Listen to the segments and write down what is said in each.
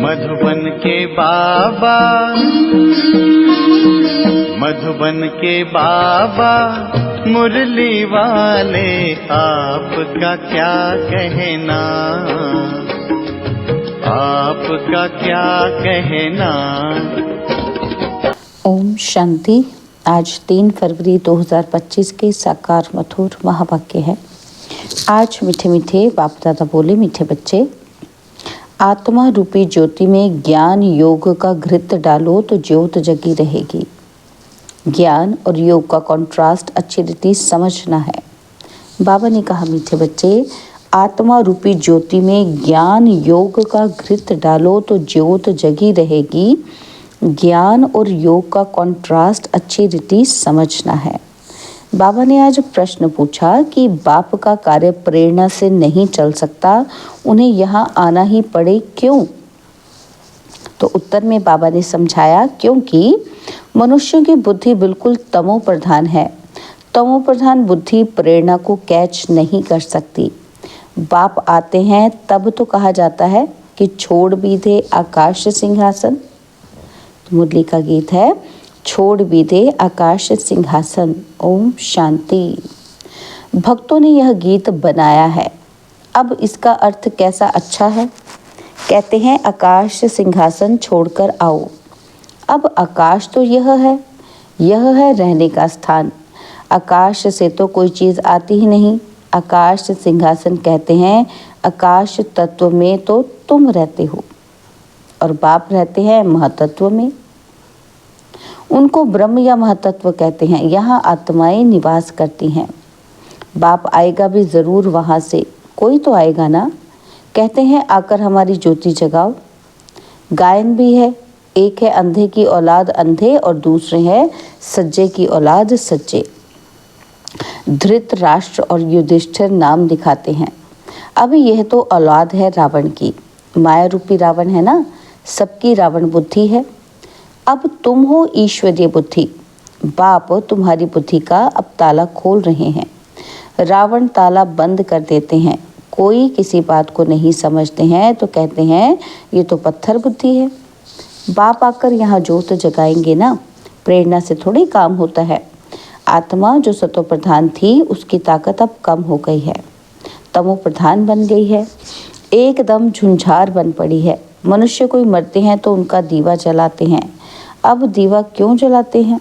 मधुबन के बाबा, मधुबन के बाबा मुरली वाले, आपका क्या कहना, आपका क्या कहना। ओम शांति। आज 3 फरवरी 2025 के साकार मधुर महावाक्य है। आज मीठे मीठे बाप दादा बोले, मीठे बच्चे, आत्मा रूपी ज्योति में ज्ञान योग का घृत डालो तो ज्योत जगी रहेगी। ज्ञान और योग का कॉन्ट्रास्ट अच्छी रीति समझना है। बाबा ने कहा, मीठे बच्चे, आत्मा रूपी ज्योति में ज्ञान योग का घृत डालो तो ज्योत जगी रहेगी। ज्ञान और योग का कॉन्ट्रास्ट अच्छी रीति समझना है। बाबा ने आज प्रश्न पूछा कि बाप का कार्य प्रेरणा से नहीं चल सकता, उन्हें यहाँ आना ही पड़े, क्यों? तो उत्तर में बाबा ने समझाया, क्योंकि मनुष्यों की बुद्धि बिल्कुल तमो प्रधान है। तमो प्रधान बुद्धि प्रेरणा को कैच नहीं कर सकती। बाप आते हैं तब तो कहा जाता है कि छोड़ भी दे आकाश सिंहासन। तो मुरली का गीत है, छोड़ भी दे आकाश सिंहासन। ओम शांति। भक्तों ने यह गीत बनाया है। अब इसका अर्थ कैसा अच्छा है। कहते हैं, आकाश सिंहासन छोड़कर आओ। अब आकाश तो यह है रहने का स्थान। आकाश से तो कोई चीज़ आती ही नहीं। आकाश सिंहासन कहते हैं, आकाश तत्व में तो तुम रहते हो और बाप रहते हैं महतत्व में। उनको ब्रह्म या महतत्व कहते हैं। यहाँ आत्माएं निवास करती हैं। बाप आएगा भी ज़रूर वहाँ से, कोई तो आएगा ना। कहते हैं, आकर हमारी ज्योति जगाओ। गायन भी है, एक है अंधे की औलाद अंधे और दूसरे है सज्जे की औलाद सज्जे। धृतराष्ट्र और युधिष्ठिर नाम दिखाते हैं। अभी यह तो औलाद है रावण की, माया रूपी रावण है ना, सबकी रावण बुद्धि है। अब तुम हो ईश्वरीय बुद्धि। बाप तुम्हारी बुद्धि का अब ताला खोल रहे हैं। रावण ताला बंद कर देते हैं। कोई किसी बात को नहीं समझते हैं तो कहते हैं ये तो पत्थर बुद्धि है। बाप आकर यहाँ ज्योत जगाएंगे ना, प्रेरणा से थोड़ी काम होता है। आत्मा जो सतो प्रधान थी उसकी ताकत अब कम हो गई है, तमो प्रधान बन गई है, एकदम झुंझार बन पड़ी है। मनुष्य कोई मरते हैं तो उनका दीवा जलाते हैं। अब दीवा क्यों जलाते हैं?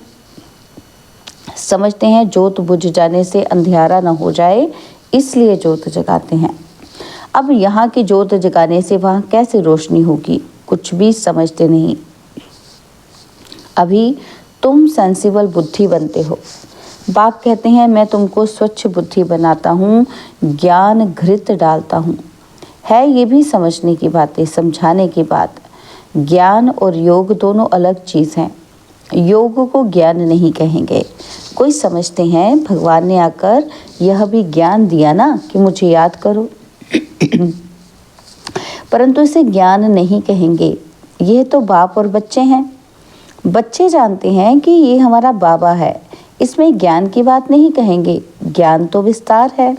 समझते हैं ज्योत बुझ जाने से अंधियारा न हो जाए, इसलिए ज्योत जगाते हैं। अब यहाँ की ज्योत जगाने से वहाँ कैसे रोशनी होगी, कुछ भी समझते नहीं। अभी तुम सेंसिबल बुद्धि बनते हो। बाप कहते हैं, मैं तुमको स्वच्छ बुद्धि बनाता हूँ, ज्ञान घृत डालता हूँ। है ये भी समझने की बातें, समझाने की बात। ज्ञान और योग दोनों अलग चीज़ हैं। योग को ज्ञान नहीं कहेंगे। कोई समझते हैं भगवान ने आकर यह भी ज्ञान दिया ना कि मुझे याद करो, परंतु इसे ज्ञान नहीं कहेंगे। यह तो बाप और बच्चे हैं। बच्चे जानते हैं कि ये हमारा बाबा है, इसमें ज्ञान की बात नहीं कहेंगे। ज्ञान तो विस्तार है,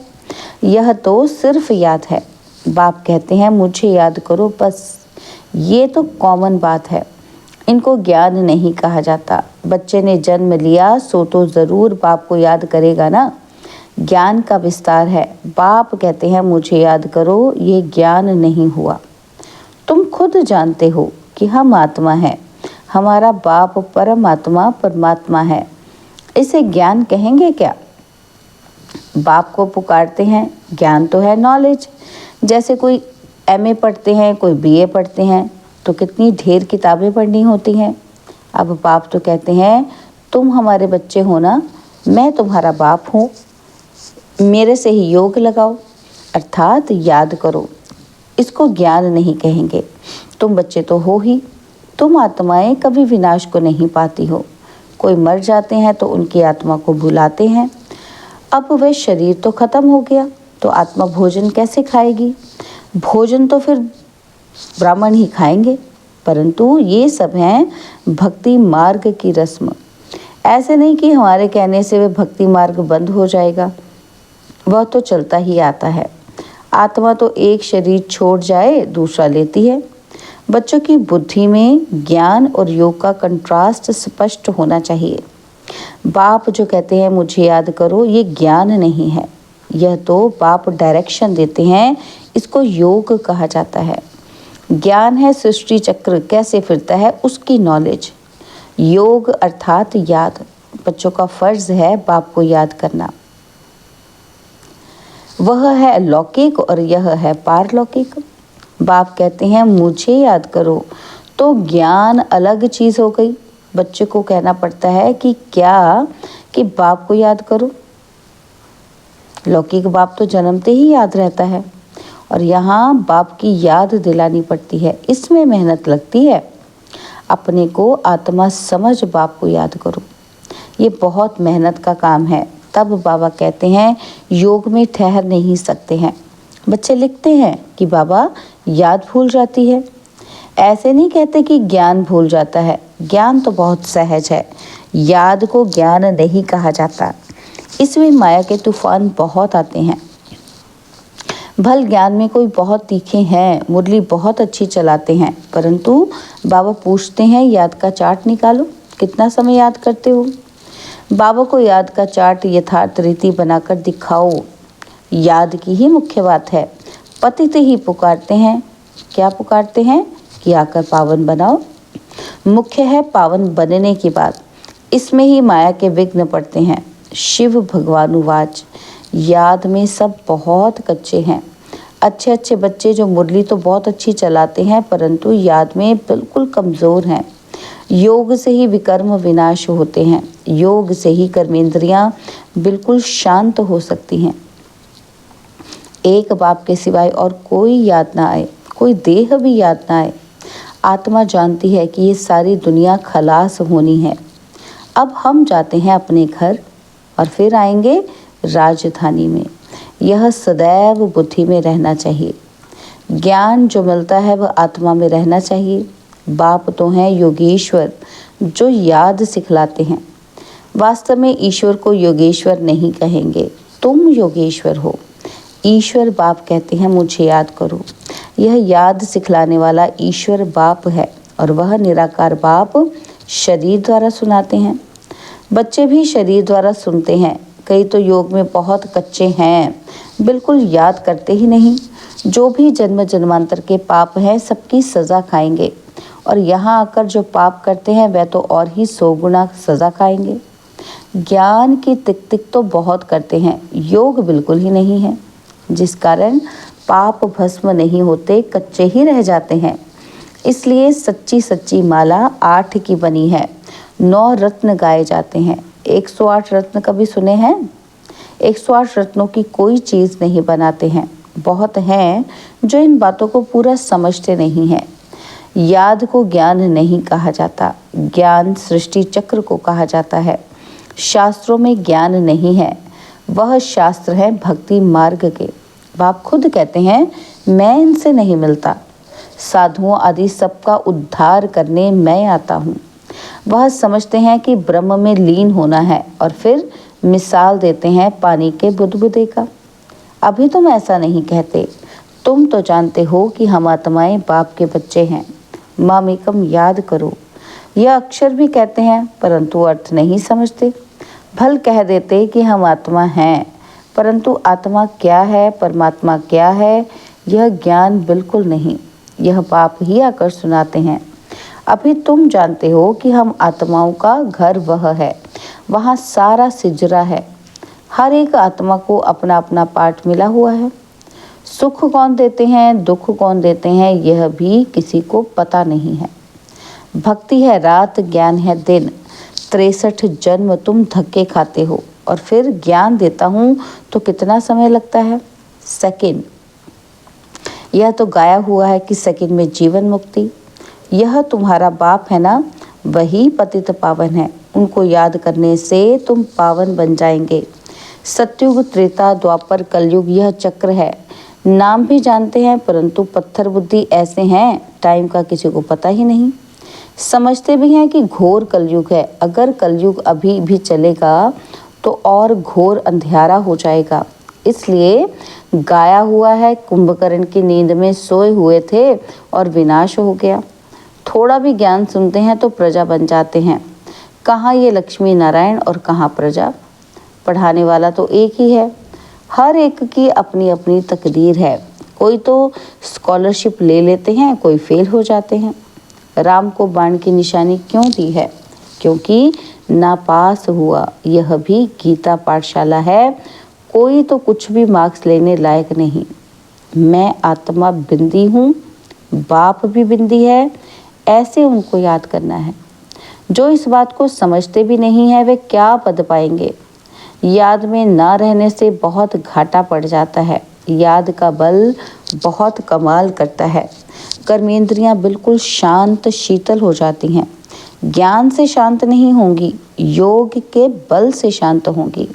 यह तो सिर्फ याद है। बाप कहते हैं मुझे याद करो बस। ये तो कॉमन बात है, इनको ज्ञान नहीं कहा जाता। बच्चे ने जन्म लिया सो तो ज़रूर बाप को याद करेगा ना। ज्ञान का विस्तार है। बाप कहते हैं मुझे याद करो, ये ज्ञान नहीं हुआ। तुम खुद जानते हो कि हम आत्मा हैं, हमारा बाप परमात्मा परमात्मा है। इसे ज्ञान कहेंगे क्या? बाप को पुकारते हैं, ज्ञान तो है नॉलेज। जैसे कोई एमए पढ़ते हैं, कोई बीए पढ़ते हैं तो कितनी ढेर किताबें पढ़नी होती हैं। अब बाप तो कहते हैं तुम हमारे बच्चे हो ना, मैं तुम्हारा बाप हूँ, मेरे से ही योग लगाओ, अर्थात याद करो। इसको ज्ञान नहीं कहेंगे। तुम बच्चे तो हो ही। तुम आत्माएं कभी विनाश को नहीं पाती हो। कोई मर जाते हैं तो उनकी आत्मा को भुलाते हैं। अब वह शरीर तो खत्म हो गया तो आत्मा भोजन कैसे खाएगी? भोजन तो फिर ब्राह्मण ही खाएंगे। परंतु ये सब हैं भक्ति मार्ग की रस्म। ऐसे नहीं कि हमारे कहने से वह भक्ति मार्ग बंद हो जाएगा, वह तो चलता ही आता है। आत्मा तो एक शरीर छोड़ जाए दूसरा लेती है। बच्चों की बुद्धि में ज्ञान और योग का कंट्रास्ट स्पष्ट होना चाहिए। बाप जो कहते हैं मुझे याद करो, ये ज्ञान नहीं है, यह तो बाप डायरेक्शन देते हैं, इसको योग कहा जाता है। ज्ञान है सृष्टि चक्र कैसे फिरता है उसकी नॉलेज। योग अर्थात याद। बच्चों का फर्ज है बाप को याद करना। वह है लौकिक और यह है पारलौकिक। बाप कहते हैं मुझे याद करो, तो ज्ञान अलग चीज़ हो गई। बच्चे को कहना पड़ता है कि क्या, कि बाप को याद करो। लौकिक बाप तो जन्मते ही याद रहता है, और यहाँ बाप की याद दिलानी पड़ती है, इसमें मेहनत लगती है। अपने को आत्मा समझ बाप को याद करो, ये बहुत मेहनत का काम है। तब बाबा कहते हैं योग में ठहर नहीं सकते हैं। बच्चे लिखते हैं कि बाबा याद भूल जाती है। ऐसे नहीं कहते कि ज्ञान भूल जाता है, ज्ञान तो बहुत सहज है, याद को ज्ञान नहीं कहा जाता। इसमें माया के तूफान बहुत आते हैं। भल ज्ञान में कोई बहुत तीखे हैं, मुरली बहुत अच्छी चलाते हैं, परंतु बाबा पूछते हैं याद का चार्ट निकालो, कितना समय याद करते हो। बाबा को याद का चार्ट यथार्थ रीति बनाकर दिखाओ। याद की ही मुख्य बात है। पतित ही पुकारते हैं, क्या पुकारते हैं कि आकर पावन बनाओ। मुख्य है पावन बनने की बात, इसमें ही माया के विघ्न पड़ते हैं। शिव भगवानुवाच, याद में सब बहुत कच्चे हैं। अच्छे अच्छे बच्चे जो मुरली तो बहुत अच्छी चलाते हैं, परंतु याद में बिल्कुल कमज़ोर हैं। योग से ही विकर्म विनाश होते हैं, योग से ही कर्मेंद्रियां बिल्कुल शांत हो सकती हैं। एक बाप के सिवाय और कोई याद ना आए, कोई देह भी याद ना आए। आत्मा जानती है कि ये सारी दुनिया खलास होनी है। अब हम जाते हैं अपने घर और फिर आएंगे राजधानी में। यह सदैव बुद्धि में रहना चाहिए। ज्ञान जो मिलता है वह आत्मा में रहना चाहिए। बाप तो हैं योगेश्वर, जो याद सिखलाते हैं। वास्तव में ईश्वर को योगेश्वर नहीं कहेंगे, तुम योगेश्वर हो। ईश्वर बाप कहते हैं मुझे याद करो। यह याद सिखलाने वाला ईश्वर बाप है, और वह निराकार बाप शरीर द्वारा सुनाते हैं। बच्चे भी शरीर द्वारा सुनते हैं। कई तो योग में बहुत कच्चे हैं, बिल्कुल याद करते ही नहीं। जो भी जन्म जन्मांतर के पाप हैं सबकी सज़ा खाएंगे, और यहाँ आकर जो पाप करते हैं वह तो और ही 100 गुना सज़ा खाएंगे। ज्ञान की तिक तिक तो बहुत करते हैं, योग बिल्कुल ही नहीं है, जिस कारण पाप भस्म नहीं होते, कच्चे ही रह जाते हैं। इसलिए सच्ची सच्ची माला 8 की बनी है। 9 रत्न गाए जाते हैं। 108 रत्न कभी सुने हैं? 108 रत्नों की कोई चीज़ नहीं बनाते हैं। बहुत हैं जो इन बातों को पूरा समझते नहीं हैं। याद को ज्ञान नहीं कहा जाता, ज्ञान सृष्टि चक्र को कहा जाता है। शास्त्रों में ज्ञान नहीं है, वह शास्त्र है भक्ति मार्ग के। बाप खुद कहते हैं मैं इनसे नहीं मिलता, साधुओं आदि सबका उद्धार करने मैं आता हूँ। वह समझते हैं कि ब्रह्म में लीन होना है, और फिर मिसाल देते हैं पानी के बुदबुदे का। अभी तुम ऐसा नहीं कहते, तुम तो जानते हो कि हम आत्माएं बाप के बच्चे हैं। मामेकम याद करो, यह अक्षर भी कहते हैं परंतु अर्थ नहीं समझते। भल कह देते कि हम आत्मा हैं, परंतु आत्मा क्या है, परमात्मा क्या है, यह ज्ञान बिल्कुल नहीं। यह बाप ही आकर सुनाते हैं। अभी तुम जानते हो कि हम आत्माओं का घर वह है, वहाँ सारा सिजरा है। हर एक आत्मा को अपना अपना पार्ट मिला हुआ है। सुख कौन देते हैं, दुख कौन देते हैं, यह भी किसी को पता नहीं है। भक्ति है रात, ज्ञान है दिन। 63 जन्म तुम धक्के खाते हो, और फिर ज्ञान देता हूँ तो कितना समय लगता है? सेकंड। यह तो गाया हुआ है कि सेकंड में जीवन मुक्ति। यह तुम्हारा बाप है ना, वही पतित पावन है। उनको याद करने से तुम पावन बन जाएंगे। सतयुग, त्रेता, द्वापर, कलयुग यह चक्र है। नाम भी जानते हैं परंतु पत्थर बुद्धि ऐसे हैं, टाइम का किसी को पता ही नहीं। समझते भी हैं कि घोर कलयुग है। अगर कलयुग अभी भी चलेगा तो और घोर अंधियारा हो जाएगा। इसलिए गाया हुआ है, कुंभकर्ण की नींद में सोए हुए थे और विनाश हो गया। थोड़ा भी ज्ञान सुनते हैं तो प्रजा बन जाते हैं। कहाँ ये लक्ष्मी नारायण और कहाँ प्रजा। पढ़ाने वाला तो एक ही है। हर एक की अपनी अपनी तकदीर है। कोई तो स्कॉलरशिप ले लेते हैं, कोई फेल हो जाते हैं। राम को बाण की निशानी क्यों दी है? क्योंकि नापास हुआ। यह भी गीता पाठशाला है। कोई तो कुछ भी मार्क्स लेने लायक नहीं। मैं आत्मा बिंदी हूँ, बाप भी बिंदी है, ऐसे उनको याद करना है। जो इस बात को समझते भी नहीं है वे क्या पद पाएंगे। याद में ना रहने से बहुत घाटा पड़ जाता है। याद का बल बहुत कमाल करता है। कर्मेंद्रियां बिल्कुल शांत शीतल हो जाती हैं। ज्ञान से शांत नहीं होंगी, योग के बल से शांत होंगी।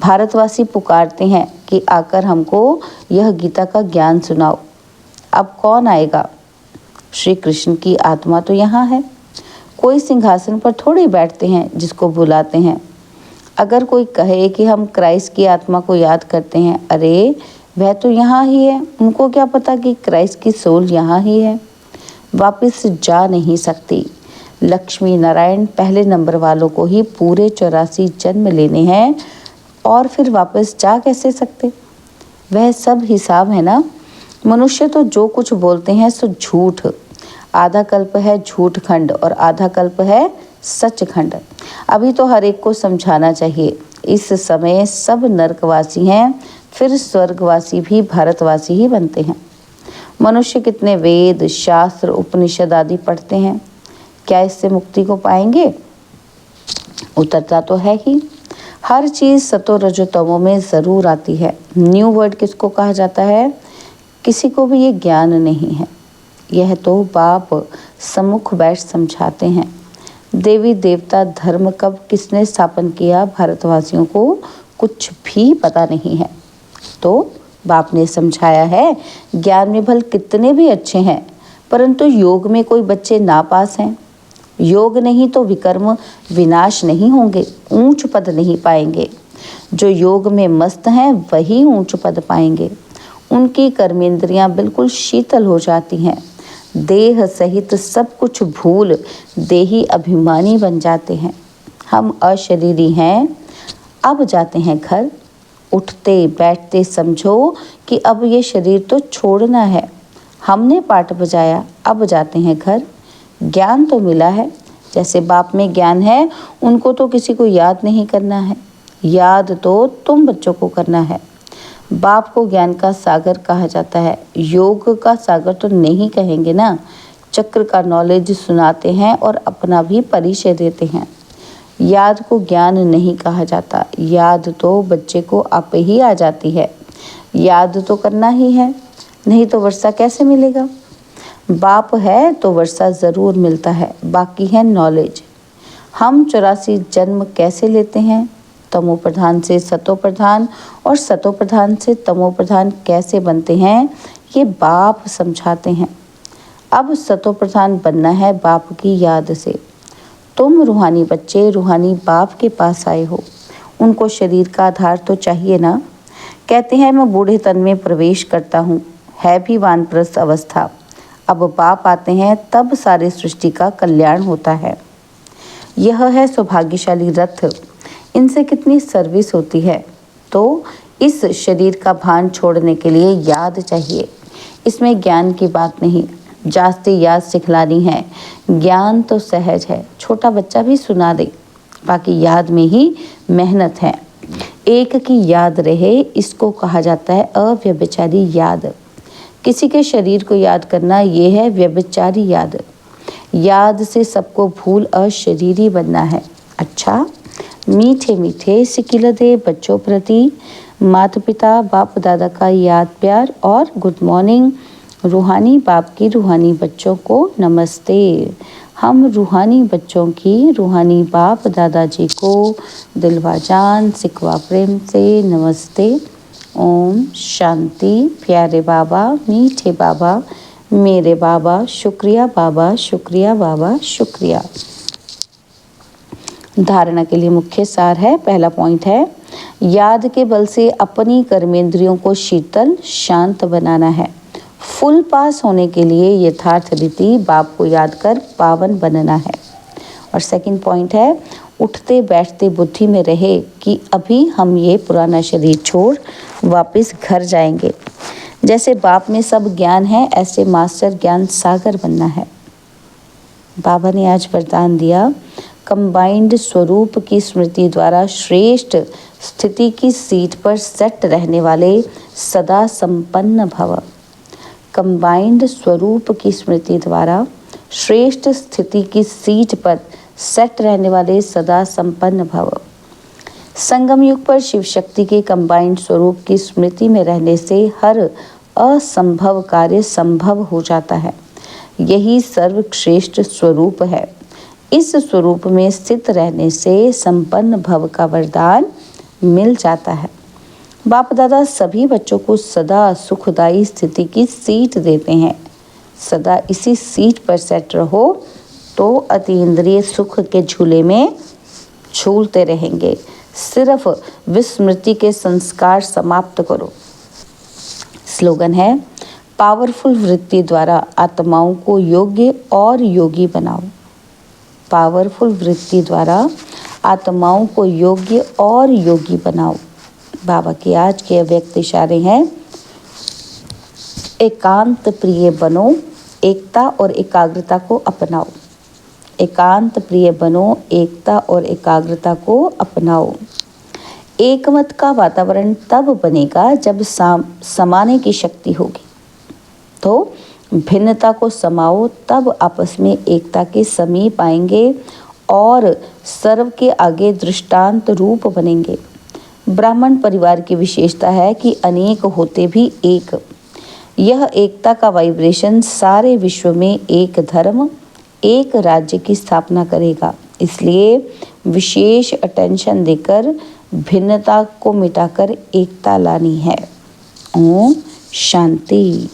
भारतवासी पुकारते हैं कि आकर हमको यह गीता का ज्ञान सुनाओ। अब कौन आएगा? श्री कृष्ण की आत्मा तो यहाँ है। कोई सिंहासन पर थोड़े बैठते हैं जिसको बुलाते हैं। अगर कोई कहे कि हम क्राइस्ट की आत्मा को याद करते हैं, अरे वह तो यहाँ ही है। उनको क्या पता कि क्राइस्ट की सोल यहाँ ही है, वापस जा नहीं सकती। लक्ष्मी नारायण पहले नंबर वालों को ही पूरे 84 जन्म लेने हैं और फिर वापस जा कैसे सकते? वह सब हिसाब है ना। मनुष्य तो जो कुछ बोलते हैं सो झूठ। आधा कल्प है झूठ खंड और आधा कल्प है सच खंड। अभी तो हर एक को समझाना चाहिए। इस समय सब नरकवासी हैं, फिर स्वर्गवासी भी भारतवासी ही बनते हैं। मनुष्य कितने वेद, शास्त्र, उपनिषद आदि पढ़ते हैं, क्या इससे मुक्ति को पाएंगे? उतरता तो है ही। हर चीज सतो रजो तमो में जरूर आती है। न्यू वर्ड किसको कहा जाता है? किसी को भी ये ज्ञान नहीं है। यह तो बाप सम्मुख बैठ समझाते हैं। देवी देवता धर्म कब किसने स्थापन किया, भारतवासियों को कुछ भी पता नहीं है। तो बाप ने समझाया है, ज्ञान में भल कितने भी अच्छे हैं, परंतु योग में कोई बच्चे नापास हैं। योग नहीं तो विकर्म विनाश नहीं होंगे, ऊंच पद नहीं पाएंगे। जो योग में मस्त हैं वही ऊंच पद पाएंगे। उनकी कर्मेंद्रियां बिल्कुल शीतल हो जाती हैं। देह सहित सब कुछ भूल देही अभिमानी बन जाते हैं। हम अशरीरी हैं, अब जाते हैं घर। उठते बैठते समझो कि अब ये शरीर तो छोड़ना है। हमने पाठ बजाया, अब जाते हैं घर। ज्ञान तो मिला है। जैसे बाप में ज्ञान है, उनको तो किसी को याद नहीं करना है। याद तो तुम बच्चों को करना है। बाप को ज्ञान का सागर कहा जाता है। योग का सागर तो नहीं कहेंगे ना। चक्र का नॉलेज सुनाते हैं और अपना भी परिचय देते हैं। याद को ज्ञान नहीं कहा जाता। याद तो बच्चे को आप ही आ जाती है। याद तो करना ही है, नहीं तो वर्षा कैसे मिलेगा? बाप है तो वर्षा ज़रूर मिलता है, बाकी है नॉलेज। हम 84 जन्म कैसे लेते हैं? तमो प्रधान से सतो प्रधान और सतो प्रधान से तमो प्रधान कैसे बनते हैं, ये बाप समझाते हैं। अब सतो प्रधान बनना है बाप की याद से। तुम रूहानी बच्चे रूहानी बाप के पास आए हो, उनको शरीर का आधार तो चाहिए ना। कहते हैं मैं बूढ़े तन में प्रवेश करता हूँ, है भी वानप्रस्थ अवस्था। अब बाप आते हैं तब सारे सृष्टि का कल्याण होता है। यह है सौभाग्यशाली रथ। इनसे कितनी सर्विस होती है। तो इस शरीर का भान छोड़ने के लिए याद चाहिए। इसमें ज्ञान की बात नहीं, जास्ती याद सिखलानी है। ज्ञान तो सहज है, छोटा बच्चा भी सुना दे, बाकी याद में ही मेहनत है। एक की याद रहे, इसको कहा जाता है अव्यभिचारी याद। किसी के शरीर को याद करना ये है व्यभिचारी याद। याद से सबको भूल अशरीरी बनना है। अच्छा, मीठे मीठे सिकिलदे बच्चों प्रति माता पिता बाप दादा का याद प्यार और गुड मॉर्निंग। रूहानी बाप की रूहानी बच्चों को नमस्ते। हम रूहानी बच्चों की रूहानी बाप दादाजी को दिलवा जान सिकवा प्रेम से नमस्ते। ओम शांति। प्यारे बाबा, मीठे बाबा, मेरे बाबा, शुक्रिया बाबा, शुक्रिया बाबा, शुक्रिया। धारणा के लिए मुख्य सार है। पहला पॉइंट है, याद के बल से अपनी कर्मेंद्रियों को शीतल शांत बनाना है। फुल पास होने के लिए यथार्थ रीति बाप को याद कर पावन बनना है। और सेकंड पॉइंट है, उठते बैठते बुद्धि में रहे कि अभी हम ये पुराना शरीर छोड़ वापस घर जाएंगे। जैसे बाप में सब ज्ञान है, ऐसे मास्टर ज्ञान सागर बनना है। बाबा ने आज वरदान दिया, कंबाइंड स्वरूप की स्मृति द्वारा श्रेष्ठ स्थिति की सीट पर सेट रहने वाले सदा संपन्न भव। कंबाइंड स्वरूप की स्मृति द्वारा श्रेष्ठ स्थिति की सीट पर सेट रहने वाले सदा संपन्न भव। संगम युग पर शिव शक्ति के कंबाइंड स्वरूप की स्मृति में रहने से हर असंभव कार्य संभव हो जाता है। यही सर्वश्रेष्ठ स्वरूप है। इस स्वरूप में स्थित रहने से संपन्न भव का वरदान मिल जाता है। बाप दादा सभी बच्चों को सदा सुखदायी स्थिति की सीट देते हैं। सदा इसी सीट पर सेट रहो तो अतीन्द्रिय सुख के झूले में झूलते रहेंगे। सिर्फ विस्मृति के संस्कार समाप्त करो। स्लोगन है, पावरफुल वृत्ति द्वारा आत्माओं को योग्य और योगी बनाओ। पावरफुल वृत्ति द्वारा आत्माओं को योग्य और योगी बनाओ। बाबा के आज के अव्यक्त इशारे हैं, एकांत प्रिय बनो, एकता और एकाग्रता को अपनाओ। एकांत प्रिय बनो, एकता और एकाग्रता को अपनाओ। एकमत का वातावरण तब बनेगा जब समाने की शक्ति होगी। तो भिन्नता को समाओ, तब आपस में एकता के समीप आएंगे और सर्व के आगे दृष्टांत रूप बनेंगे। ब्राह्मण परिवार की विशेषता है कि अनेक होते भी एक। यह एकता का वाइब्रेशन सारे विश्व में एक धर्म, एक राज्य की स्थापना करेगा। इसलिए विशेष अटेंशन देकर भिन्नता को मिटाकर एकता लानी है। ओम शांति।